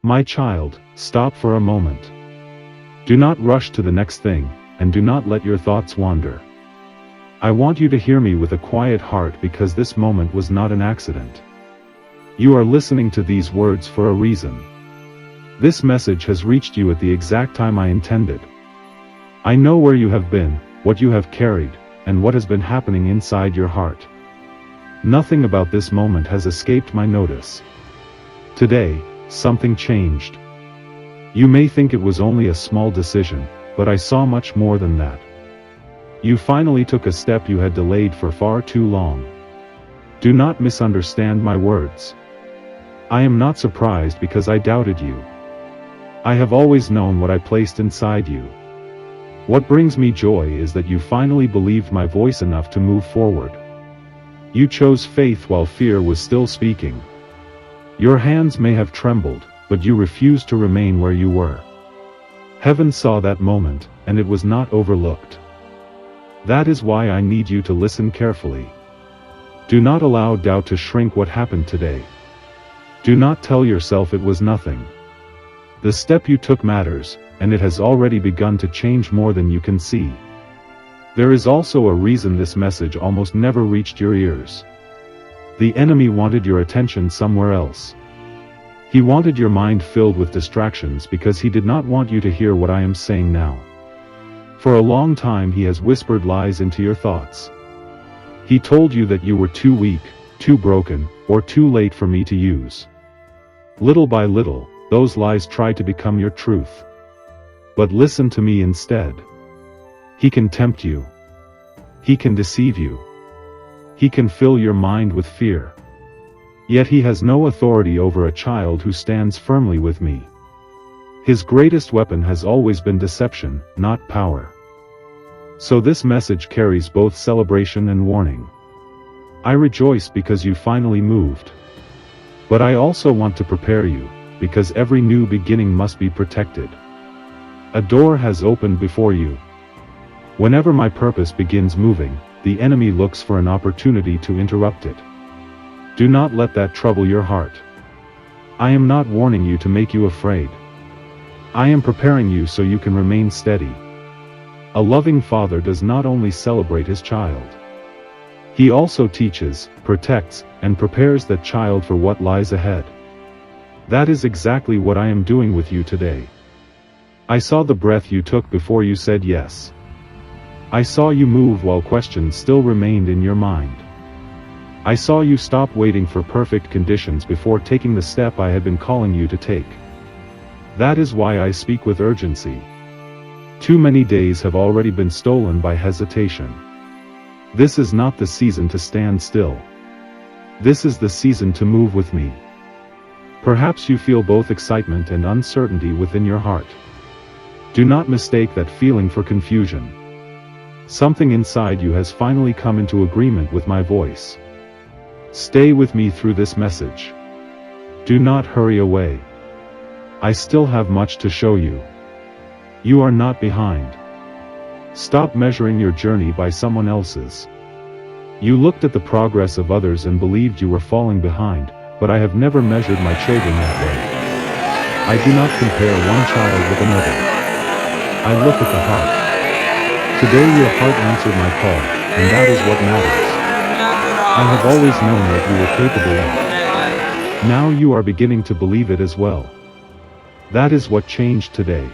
My child, stop for a moment. Do not rush to the next thing, and do not let your thoughts wander. I want you to hear me with a quiet heart because this moment was not an accident. You are listening to these words for a reason. This message has reached you at the exact time I intended. I know where you have been, what you have carried, and what has been happening inside your heart. Nothing about this moment has escaped my notice. Today, something changed. You may think it was only a small decision, but I saw much more than that. You finally took a step you had delayed for far too long. Do not misunderstand my words. I am not surprised because I doubted you. I have always known what I placed inside you. What brings me joy is that you finally believed my voice enough to move forward. You chose faith while fear was still speaking. Your hands may have trembled, but you refused to remain where you were. Heaven saw that moment, and it was not overlooked. That is why I need you to listen carefully. Do not allow doubt to shrink what happened today. Do not tell yourself it was nothing. The step you took matters, and it has already begun to change more than you can see. There is also a reason this message almost never reached your ears. The enemy wanted your attention somewhere else. He wanted your mind filled with distractions because he did not want you to hear what I am saying now. For a long time he has whispered lies into your thoughts. He told you that you were too weak, too broken, or too late for me to use. Little by little, those lies tried to become your truth. But listen to me instead. He can tempt you. He can deceive you. He can fill your mind with fear. Yet he has no authority over a child who stands firmly with me. His greatest weapon has always been deception, not power. So this message carries both celebration and warning. I rejoice because you finally moved. But I also want to prepare you, because every new beginning must be protected. A door has opened before you. Whenever my purpose begins moving, the enemy looks for an opportunity to interrupt it. Do not let that trouble your heart. I am not warning you to make you afraid. I am preparing you so you can remain steady. A loving father does not only celebrate his child. He also teaches, protects, and prepares that child for what lies ahead. That is exactly what I am doing with you today. I saw the breath you took before you said yes. I saw you move while questions still remained in your mind. I saw you stop waiting for perfect conditions before taking the step I had been calling you to take. That is why I speak with urgency. Too many days have already been stolen by hesitation. This is not the season to stand still. This is the season to move with me. Perhaps you feel both excitement and uncertainty within your heart. Do not mistake that feeling for confusion. Something inside you has finally come into agreement with my voice. Stay with me through this message. Do not hurry away. I still have much to show you. You are not behind. Stop measuring your journey by someone else's. You looked at the progress of others and believed you were falling behind, but I have never measured my children that way. I do not compare one child with another. I look at the heart. Today your heart answered my call, and that is what matters. I have always known what you were capable of. Now you are beginning to believe it as well. That is what changed today.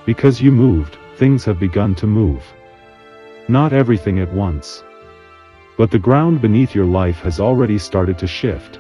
Because you moved, things have begun to move. Not everything at once. But the ground beneath your life has already started to shift.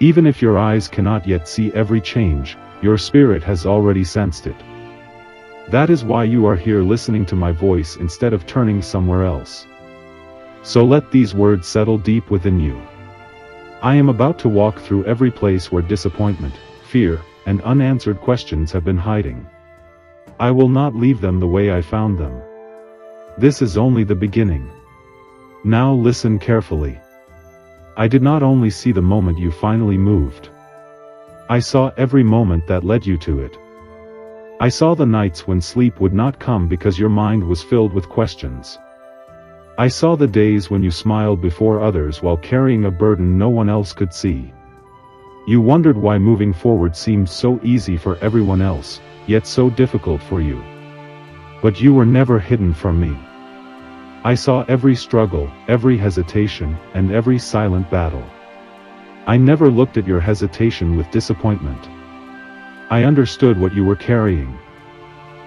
Even if your eyes cannot yet see every change, your spirit has already sensed it. That is why you are here listening to my voice instead of turning somewhere else. So let these words settle deep within you. I am about to walk through every place where disappointment, fear, and unanswered questions have been hiding. I will not leave them the way I found them. This is only the beginning. Now listen carefully. I did not only see the moment you finally moved. I saw every moment that led you to it. I saw the nights when sleep would not come because your mind was filled with questions. I saw the days when you smiled before others while carrying a burden no one else could see. You wondered why moving forward seemed so easy for everyone else, yet so difficult for you. But you were never hidden from me. I saw every struggle, every hesitation, and every silent battle. I never looked at your hesitation with disappointment. I understood what you were carrying.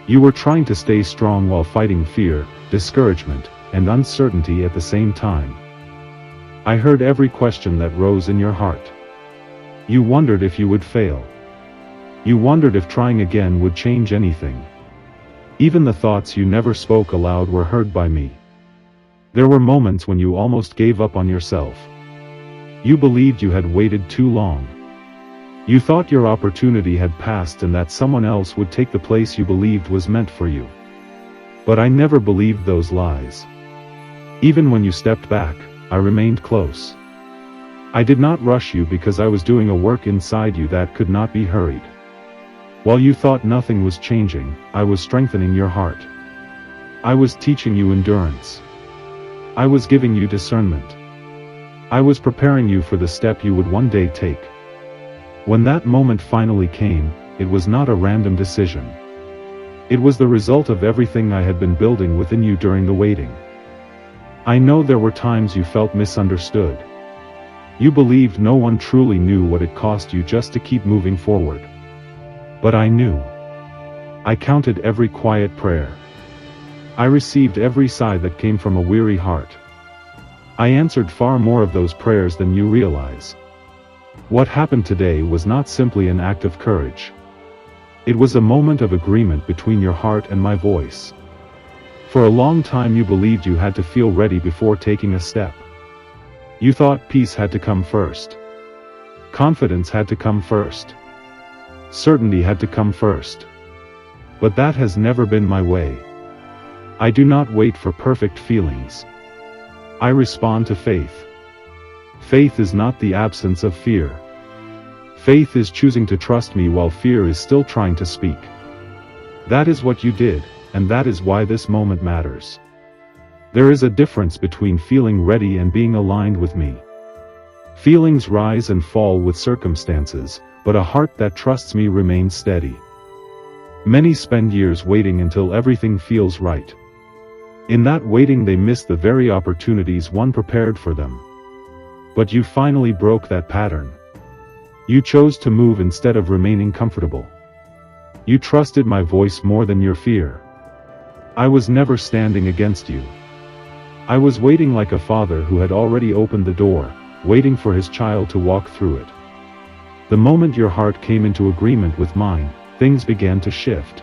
You were trying to stay strong while fighting fear, discouragement, and uncertainty at the same time. I heard every question that rose in your heart. You wondered if you would fail. You wondered if trying again would change anything. Even the thoughts you never spoke aloud were heard by me. There were moments when you almost gave up on yourself. You believed you had waited too long. You thought your opportunity had passed and that someone else would take the place you believed was meant for you. But I never believed those lies. Even when you stepped back, I remained close. I did not rush you because I was doing a work inside you that could not be hurried. While you thought nothing was changing, I was strengthening your heart. I was teaching you endurance. I was giving you discernment. I was preparing you for the step you would one day take. When that moment finally came, it was not a random decision. It was the result of everything I had been building within you during the waiting. I know there were times you felt misunderstood. You believed no one truly knew what it cost you just to keep moving forward. But I knew. I counted every quiet prayer. I received every sigh that came from a weary heart. I answered far more of those prayers than you realize. What happened today was not simply an act of courage. It was a moment of agreement between your heart and my voice. For a long time you believed you had to feel ready before taking a step. You thought peace had to come first. Confidence had to come first. Certainty had to come first. But that has never been my way. I do not wait for perfect feelings. I respond to faith. Faith is not the absence of fear. Faith is choosing to trust me while fear is still trying to speak. That is what you did, and that is why this moment matters. There is a difference between feeling ready and being aligned with me. Feelings rise and fall with circumstances, but a heart that trusts me remains steady. Many spend years waiting until everything feels right. In that waiting they miss the very opportunities one prepared for them. But you finally broke that pattern. You chose to move instead of remaining comfortable. You trusted my voice more than your fear. I was never standing against you. I was waiting like a father who had already opened the door, waiting for his child to walk through it. The moment your heart came into agreement with mine, things began to shift.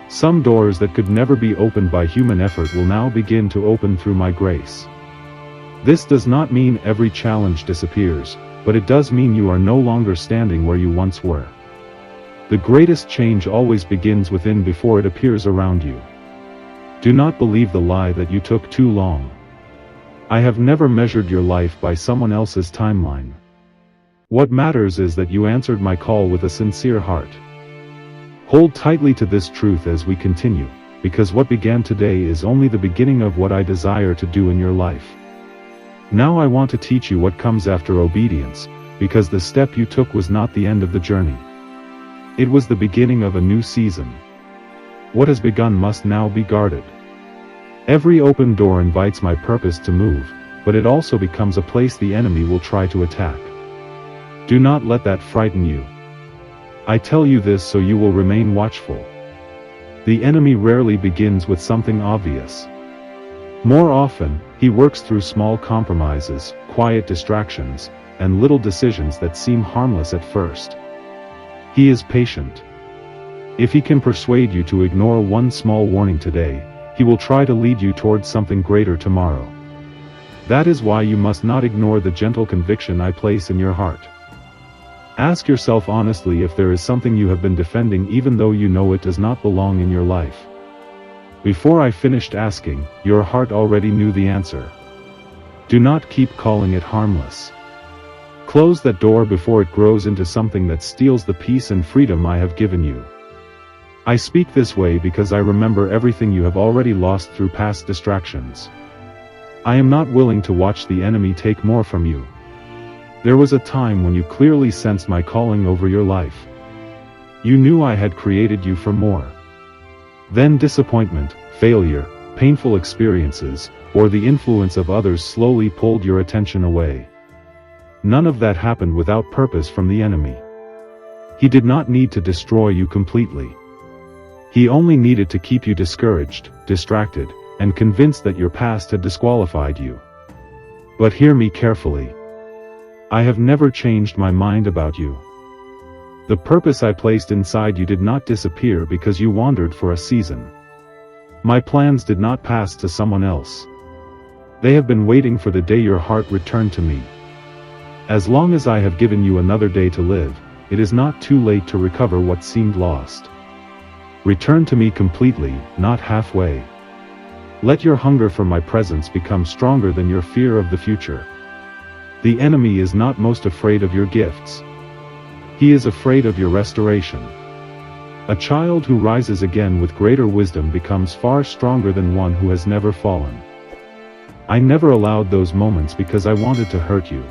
Some doors that could never be opened by human effort will now begin to open through my grace. This does not mean every challenge disappears, but it does mean you are no longer standing where you once were. The greatest change always begins within before it appears around you. Do not believe the lie that you took too long. I have never measured your life by someone else's timeline. What matters is that you answered my call with a sincere heart. Hold tightly to this truth as we continue, because what began today is only the beginning of what I desire to do in your life. Now I want to teach you what comes after obedience, because the step you took was not the end of the journey. It was the beginning of a new season. What has begun must now be guarded. Every open door invites my purpose to move, but it also becomes a place the enemy will try to attack. Do not let that frighten you. I tell you this so you will remain watchful. The enemy rarely begins with something obvious. More often, he works through small compromises, quiet distractions, and little decisions that seem harmless at first. He is patient. If he can persuade you to ignore one small warning today, he will try to lead you towards something greater tomorrow. That is why you must not ignore the gentle conviction I place in your heart. Ask yourself honestly if there is something you have been defending even though you know it does not belong in your life. Before I finished asking, your heart already knew the answer. Do not keep calling it harmless. Close that door before it grows into something that steals the peace and freedom I have given you. I speak this way because I remember everything you have already lost through past distractions. I am not willing to watch the enemy take more from you. There was a time when you clearly sensed my calling over your life. You knew I had created you for more. Then disappointment, failure, painful experiences, or the influence of others slowly pulled your attention away. None of that happened without purpose from the enemy. He did not need to destroy you completely. He only needed to keep you discouraged, distracted, and convinced that your past had disqualified you. But hear me carefully. I have never changed my mind about you. The purpose I placed inside you did not disappear because you wandered for a season. My plans did not pass to someone else. They have been waiting for the day your heart returned to me. As long as I have given you another day to live, it is not too late to recover what seemed lost. Return to me completely, not halfway. Let your hunger for my presence become stronger than your fear of the future. The enemy is not most afraid of your gifts. He is afraid of your restoration. A child who rises again with greater wisdom becomes far stronger than one who has never fallen. I never allowed those moments because I wanted to hurt you.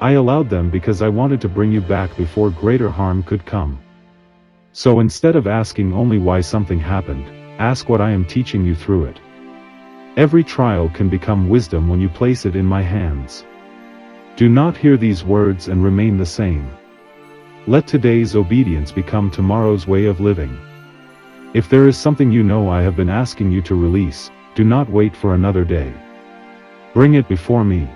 I allowed them because I wanted to bring you back before greater harm could come. So instead of asking only why something happened, ask what I am teaching you through it. Every trial can become wisdom when you place it in my hands. Do not hear these words and remain the same. Let today's obedience become tomorrow's way of living. If there is something you know I have been asking you to release, do not wait for another day. Bring it before me.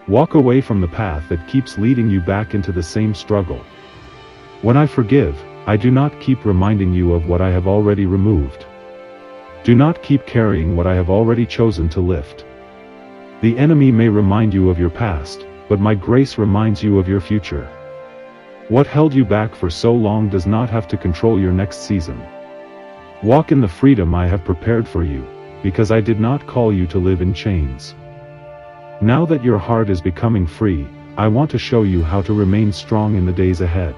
Walk away from the path that keeps leading you back into the same struggle. When I forgive, I do not keep reminding you of what I have already removed. Do not keep carrying what I have already chosen to lift. The enemy may remind you of your past, but my grace reminds you of your future. What held you back for so long does not have to control your next season. Walk in the freedom I have prepared for you, because I did not call you to live in chains. Now that your heart is becoming free, I want to show you how to remain strong in the days ahead.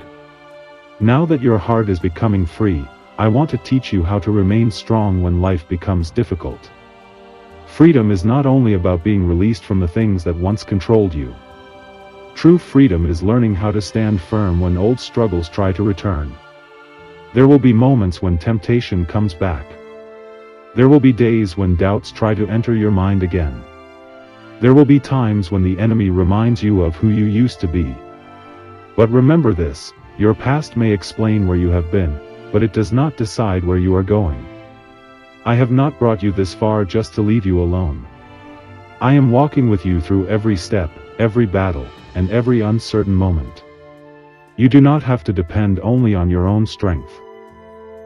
Now that your heart is becoming free, I want to teach you how to remain strong when life becomes difficult. Freedom is not only about being released from the things that once controlled you. True freedom is learning how to stand firm when old struggles try to return. There will be moments when temptation comes back. There will be days when doubts try to enter your mind again. There will be times when the enemy reminds you of who you used to be. But remember this, your past may explain where you have been, but it does not decide where you are going. I have not brought you this far just to leave you alone. I am walking with you through every step, every battle, and every uncertain moment. You do not have to depend only on your own strength.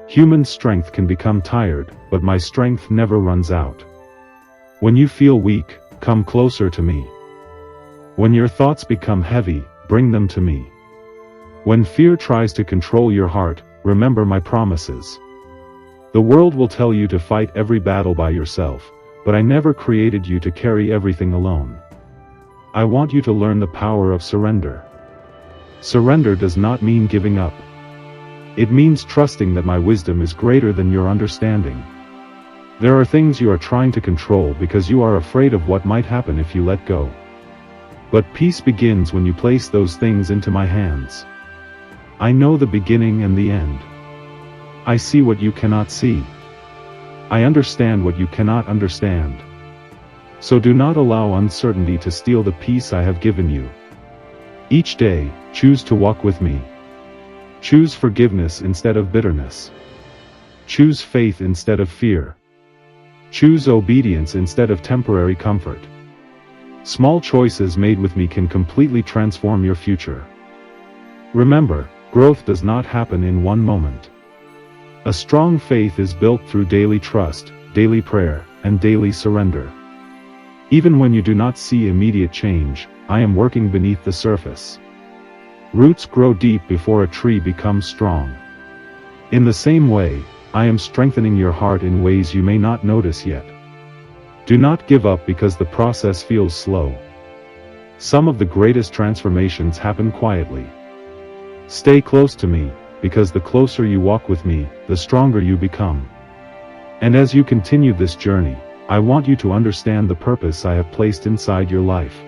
Human strength can become tired, but my strength never runs out. When you feel weak, come closer to me. When your thoughts become heavy, bring them to me. When fear tries to control your heart, remember my promises. The world will tell you to fight every battle by yourself, but I never created you to carry everything alone. I want you to learn the power of surrender. Surrender does not mean giving up. It means trusting that my wisdom is greater than your understanding. There are things you are trying to control because you are afraid of what might happen if you let go. But peace begins when you place those things into my hands. I know the beginning and the end. I see what you cannot see. I understand what you cannot understand. So do not allow uncertainty to steal the peace I have given you. Each day, choose to walk with me. Choose forgiveness instead of bitterness. Choose faith instead of fear. Choose obedience instead of temporary comfort. Small choices made with me can completely transform your future. Remember, growth does not happen in one moment. A strong faith is built through daily trust, daily prayer, and daily surrender. Even when you do not see immediate change, I am working beneath the surface. Roots grow deep before a tree becomes strong. In the same way, I am strengthening your heart in ways you may not notice yet. Do not give up because the process feels slow. Some of the greatest transformations happen quietly. Stay close to me, because the closer you walk with me, the stronger you become. And as you continue this journey, I want you to understand the purpose I have placed inside your life.